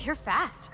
You're fast.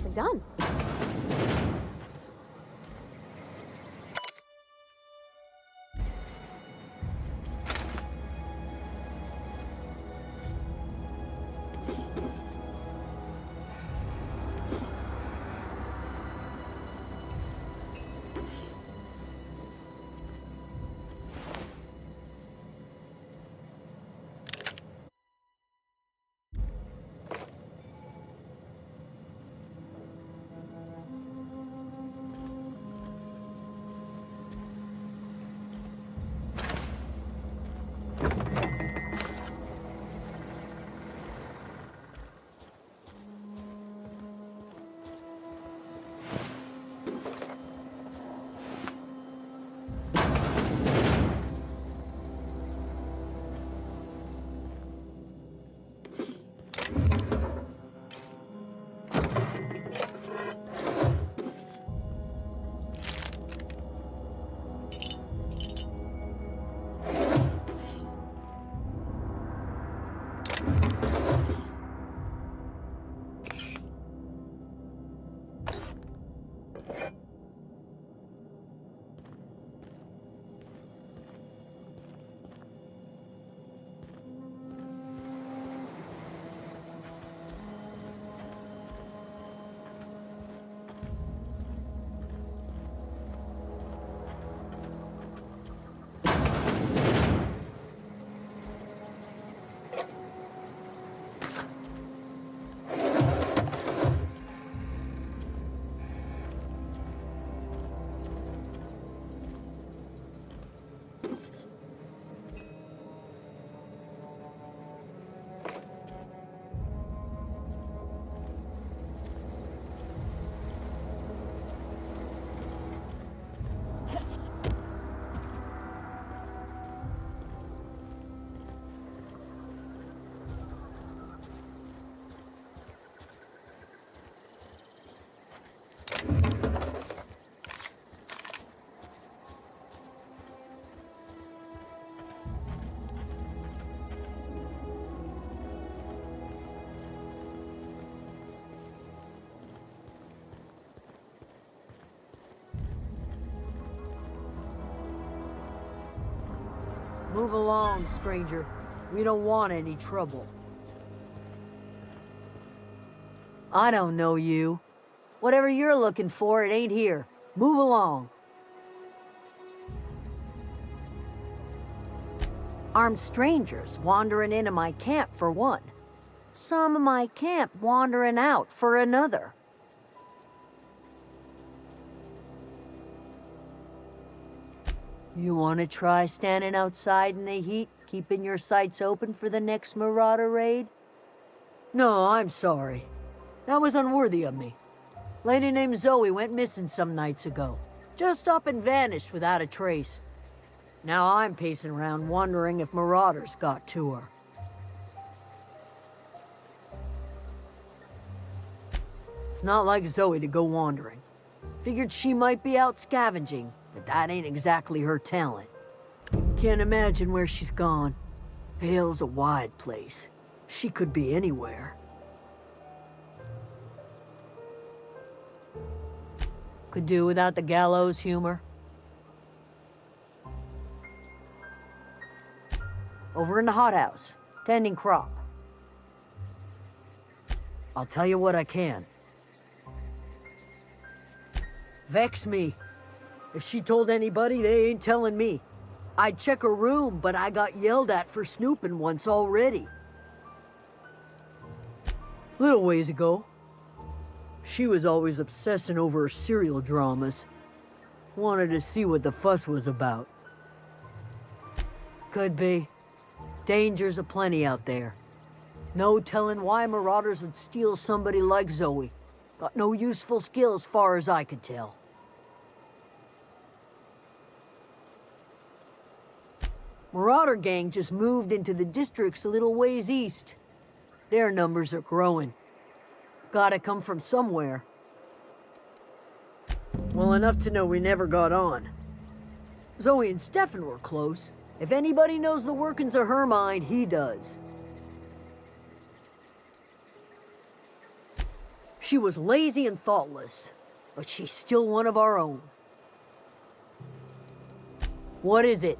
Nicely done. Move along, stranger. We don't want any trouble. I don't know you. Whatever you're looking for, it ain't here. Move along. Armed strangers wandering into my camp for one. Some of my camp wandering out for another. You want to try standing outside in the heat, keeping your sights open for the next Marauder raid? No, I'm sorry. That was unworthy of me. Lady named Zoe went missing some nights ago. Just up and vanished without a trace. Now I'm pacing around wondering if Marauders got to her. It's not like Zoe to go wandering. Figured she might be out scavenging, but that ain't exactly her talent. Can't imagine where she's gone. Vale's a wide place. She could be anywhere. Could do without the gallows humor. Over in the hothouse, tending crop. I'll tell you what I can. Vex me. If she told anybody, they ain't telling me. I'd check her room, but I got yelled at for snooping once already. Little ways ago. She was always obsessing over her serial dramas. Wanted to see what the fuss was about. Could be. Dangers aplenty out there. No telling why Marauders would steal somebody like Zoe. Got no useful skills far as I could tell. Marauder gang just moved into the districts a little ways east. Their numbers are growing. Gotta come from somewhere. Well enough to know we never got on. Zoe and Stefan were close. If anybody knows the workings of her mind, he does. She was lazy and thoughtless, but she's still one of our own. What is it?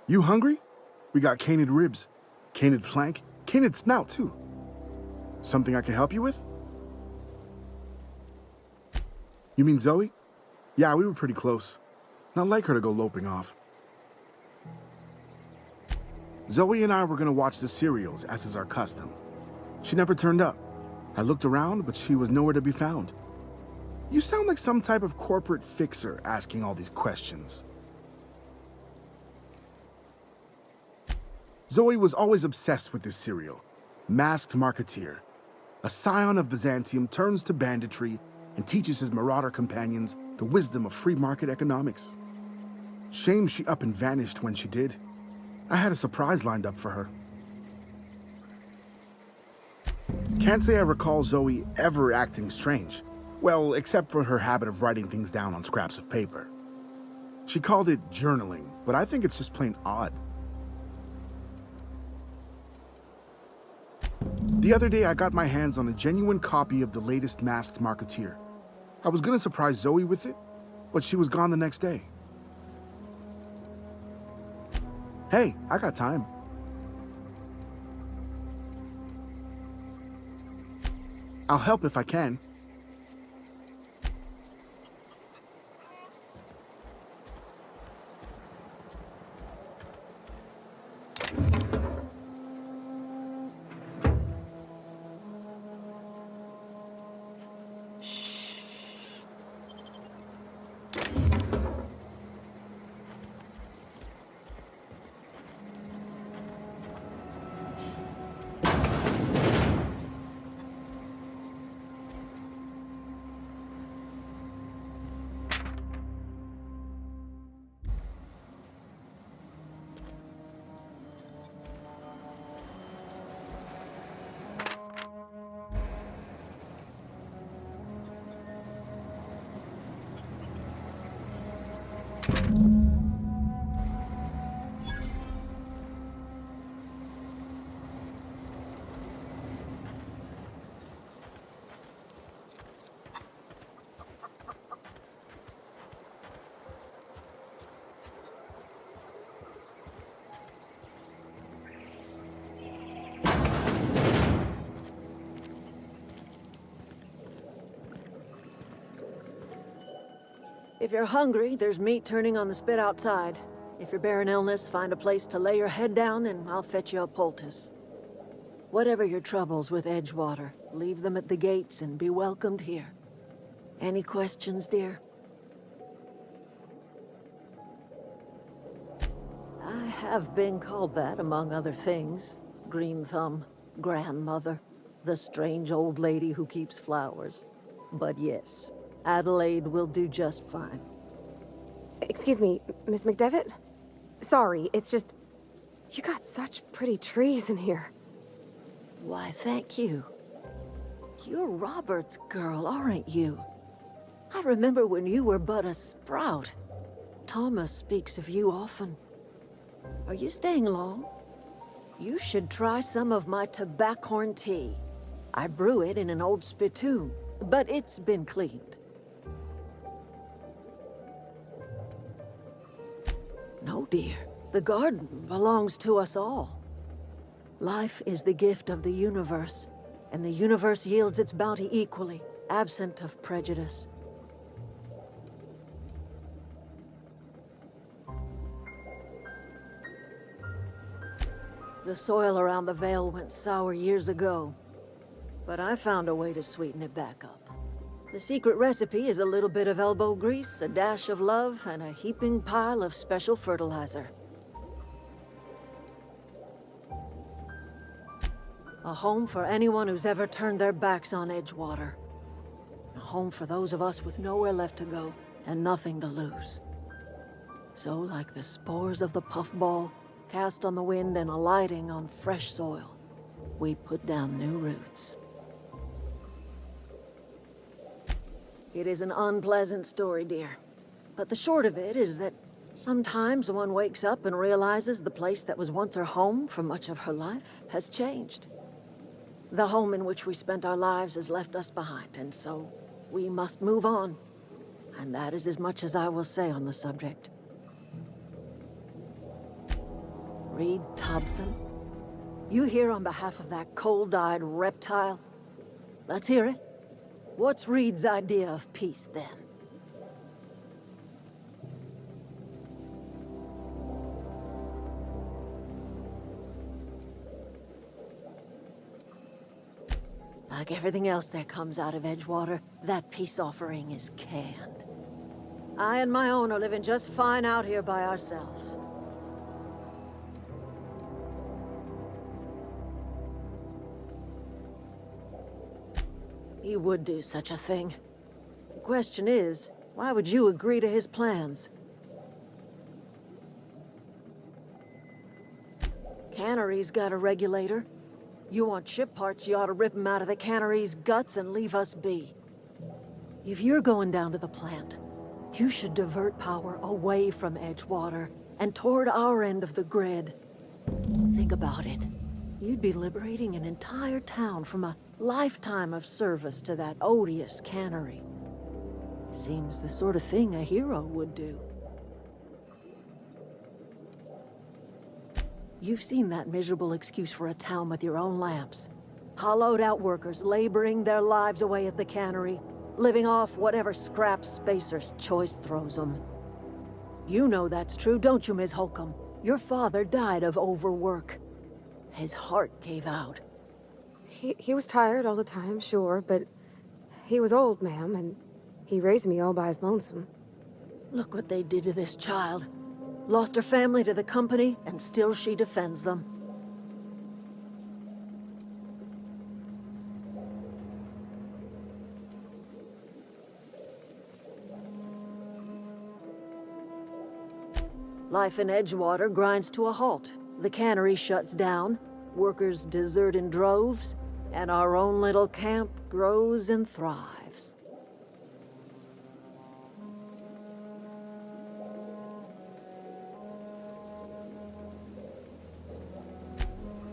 You hungry? We got canid ribs, canid flank, canid snout too. Something I can help you with? You mean Zoe? Yeah, we were pretty close. Not like her to go loping off. Zoe and I were gonna watch the serials, as is our custom. She never turned up. I looked around, but she was nowhere to be found. You sound like some type of corporate fixer asking all these questions. Zoe was always obsessed with this serial, Masked Marketeer. A scion of Byzantium turns to banditry and teaches his marauder companions the wisdom of free market economics. Shame she up and vanished when she did. I had a surprise lined up for her. Can't say I recall Zoe ever acting strange. Well, except for her habit of writing things down on scraps of paper. She called it journaling, but I think it's just plain odd. The other day, I got my hands on a genuine copy of the latest Masked Marketeer. I was gonna surprise Zoe with it, but she was gone the next day. Hey, I got time. I'll help if I can. If you're hungry, there's meat turning on the spit outside. If you're bearing illness, find a place to lay your head down and I'll fetch you a poultice. Whatever your troubles with Edgewater, leave them at the gates and be welcomed here. Any questions, dear? I have been called that, among other things. Green Thumb, grandmother, the strange old lady who keeps flowers. But yes, Adelaide will do just fine. Excuse me, Miss McDevitt? Sorry, it's just... You got such pretty trees in here. Why, thank you. You're Robert's girl, aren't you? I remember when you were but a sprout. Thomas speaks of you often. Are you staying long? You should try some of my tobaccorn tea. I brew it in an old spittoon, but it's been cleaned. No, dear. The garden belongs to us all. Life is the gift of the universe, and the universe yields its bounty equally, absent of prejudice. The soil around the Vale went sour years ago, but I found a way to sweeten it back up. The secret recipe is a little bit of elbow grease, a dash of love, and a heaping pile of special fertilizer. A home for anyone who's ever turned their backs on Edgewater. A home for those of us with nowhere left to go and nothing to lose. So, like the spores of the puffball, cast on the wind and alighting on fresh soil, we put down new roots. It is an unpleasant story, dear. But the short of it is that sometimes one wakes up and realizes the place that was once her home for much of her life has changed. The home in which we spent our lives has left us behind, and so we must move on. And that is as much as I will say on the subject. Reed Thompson, you here on behalf of that cold-eyed reptile? Let's hear it. What's Reed's idea of peace, then? Like everything else that comes out of Edgewater, that peace offering is canned. I and my own are living just fine out here by ourselves. He would do such a thing. The question is, why would you agree to his plans? Cannery's got a regulator. You want ship parts, you ought to rip them out of the cannery's guts and leave us be. If you're going down to the plant, you should divert power away from Edgewater and toward our end of the grid. Think about it. You'd be liberating an entire town from a lifetime of service to that odious cannery. Seems the sort of thing a hero would do. You've seen that miserable excuse for a town with your own lamps. Hollowed-out workers laboring their lives away at the cannery, living off whatever scraps Spacer's choice throws them. You know that's true, don't you, Ms. Holcomb? Your father died of overwork. His heart gave out. He was tired all the time, sure, but he was old, ma'am, and he raised me all by his lonesome. Look what they did to this child. Lost her family to the company, and still she defends them. Life in Edgewater grinds to a halt. The cannery shuts down, workers desert in droves, and our own little camp grows and thrives.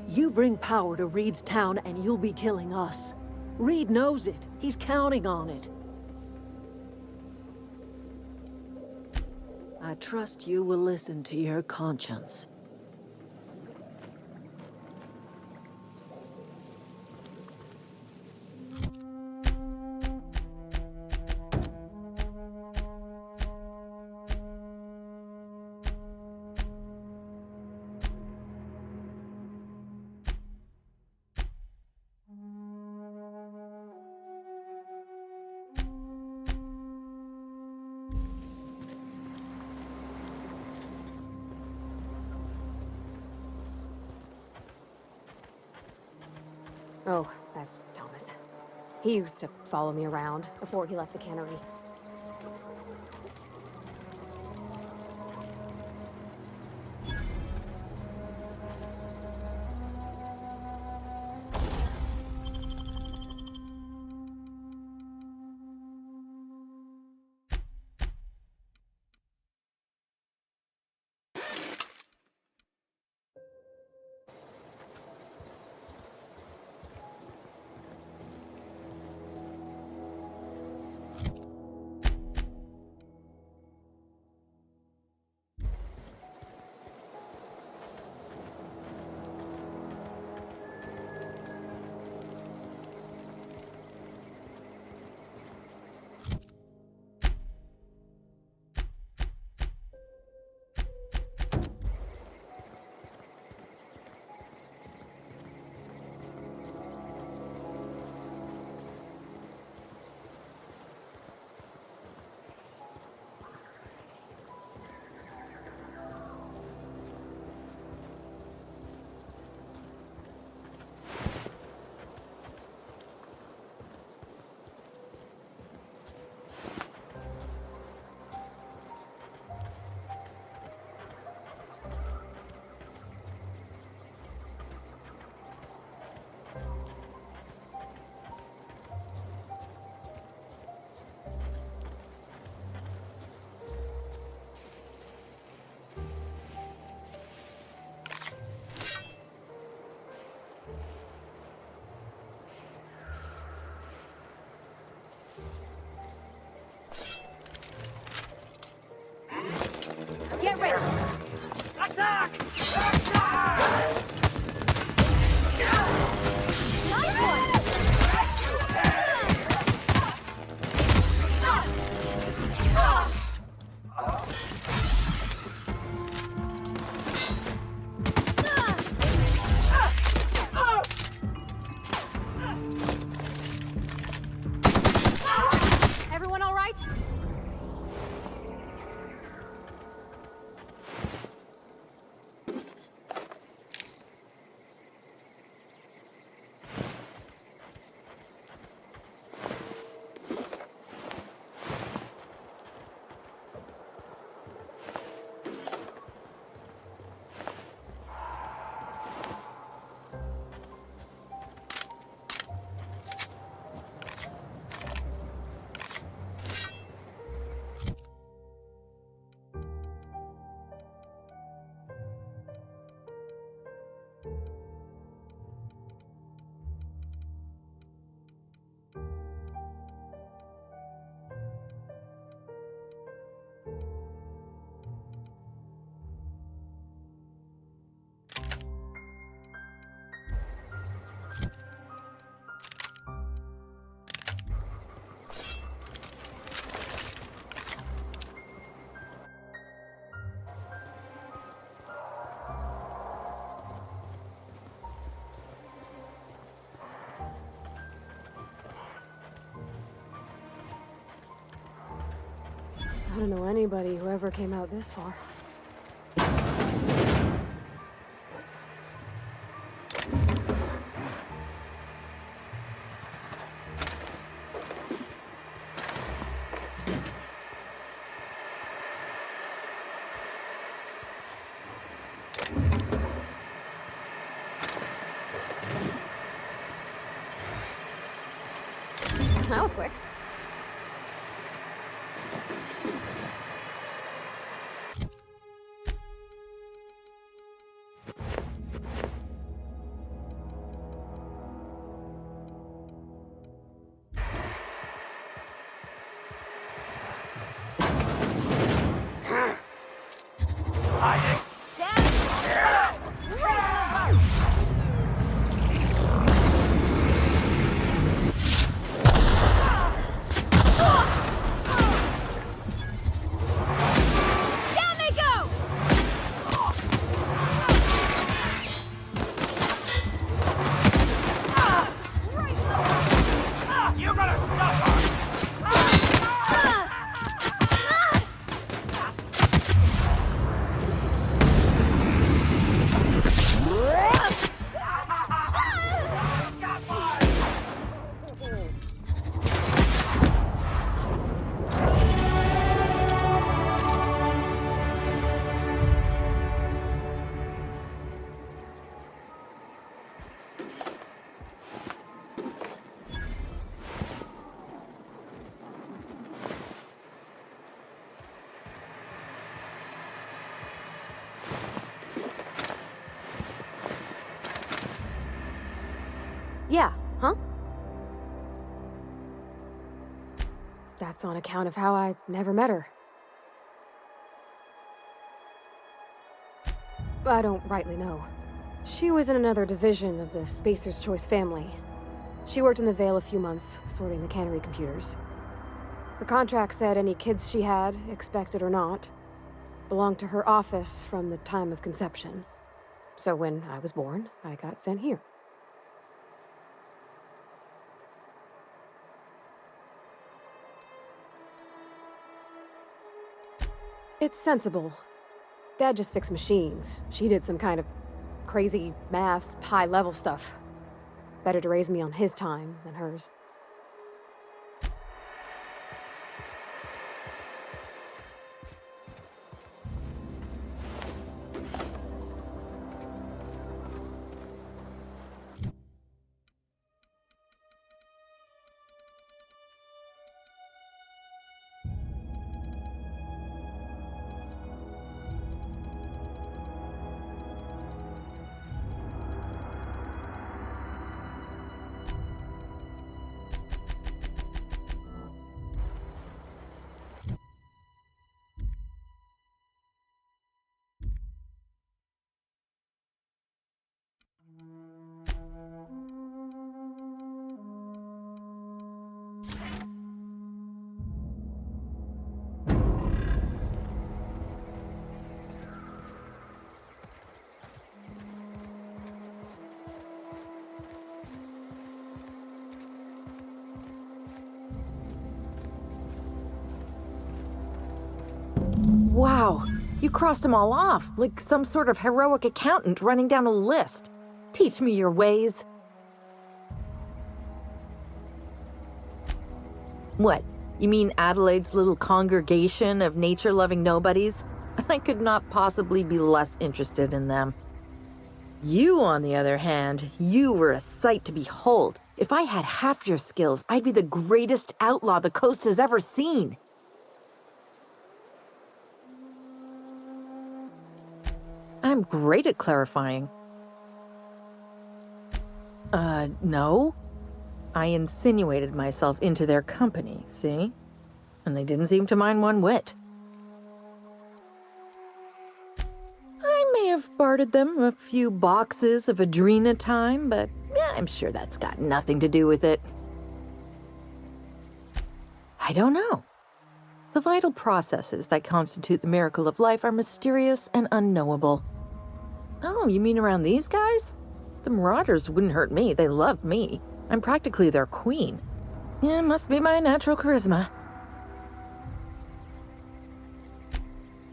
You bring power to Reed's town and you'll be killing us. Reed knows it. He's counting on it. I trust you will listen to your conscience. Oh, that's Thomas. He used to follow me around before he left the cannery. Get ready! Attack! Nice one! Everyone all right? I don't know anybody who ever came out this far. That was quick. Huh? That's on account of how I never met her. I don't rightly know. She was in another division of the Spacer's Choice family. She worked in the Vale a few months, sorting the cannery computers. Her contract said any kids she had, expected or not, belonged to her office from the time of conception. So when I was born, I got sent here. It's sensible. Dad just fixed machines. She did some kind of crazy math, high-level stuff. Better to raise me on his time than hers. Wow, you crossed them all off, like some sort of heroic accountant running down a list. Teach me your ways. What, you mean Adelaide's little congregation of nature-loving nobodies? I could not possibly be less interested in them. You, on the other hand, you were a sight to behold. If I had half your skills, I'd be the greatest outlaw the coast has ever seen. I'm great at clarifying. No. I insinuated myself into their company, see? And they didn't seem to mind one whit. I may have bartered them a few boxes of Adrena time, but yeah, I'm sure that's got nothing to do with it. I don't know. The vital processes that constitute the miracle of life are mysterious and unknowable. Oh, you mean around these guys? The Marauders wouldn't hurt me. They love me. I'm practically their queen. Yeah, must be my natural charisma.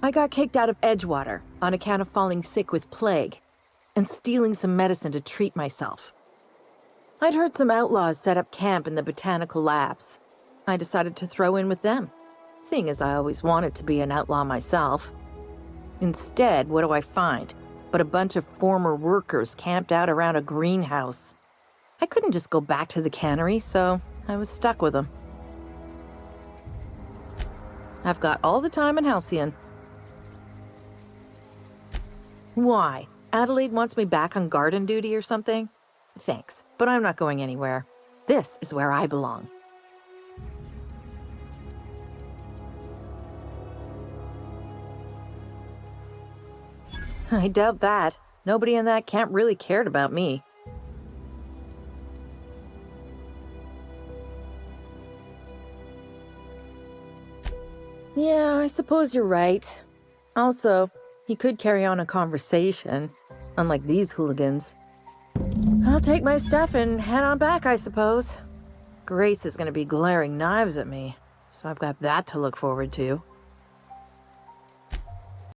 I got kicked out of Edgewater on account of falling sick with plague and stealing some medicine to treat myself. I'd heard some outlaws set up camp in the botanical labs. I decided to throw in with them, seeing as I always wanted to be an outlaw myself. Instead, what do I find? But a bunch of former workers camped out around a greenhouse. I couldn't just go back to the cannery, so I was stuck with them. I've got all the time in Halcyon. Why? Adelaide wants me back on garden duty or something? Thanks, but I'm not going anywhere. This is where I belong. I doubt that. Nobody in that camp really cared about me. Yeah, I suppose you're right. Also, he could carry on a conversation, unlike these hooligans. I'll take my stuff and head on back, I suppose. Grace is going to be glaring knives at me, so I've got that to look forward to.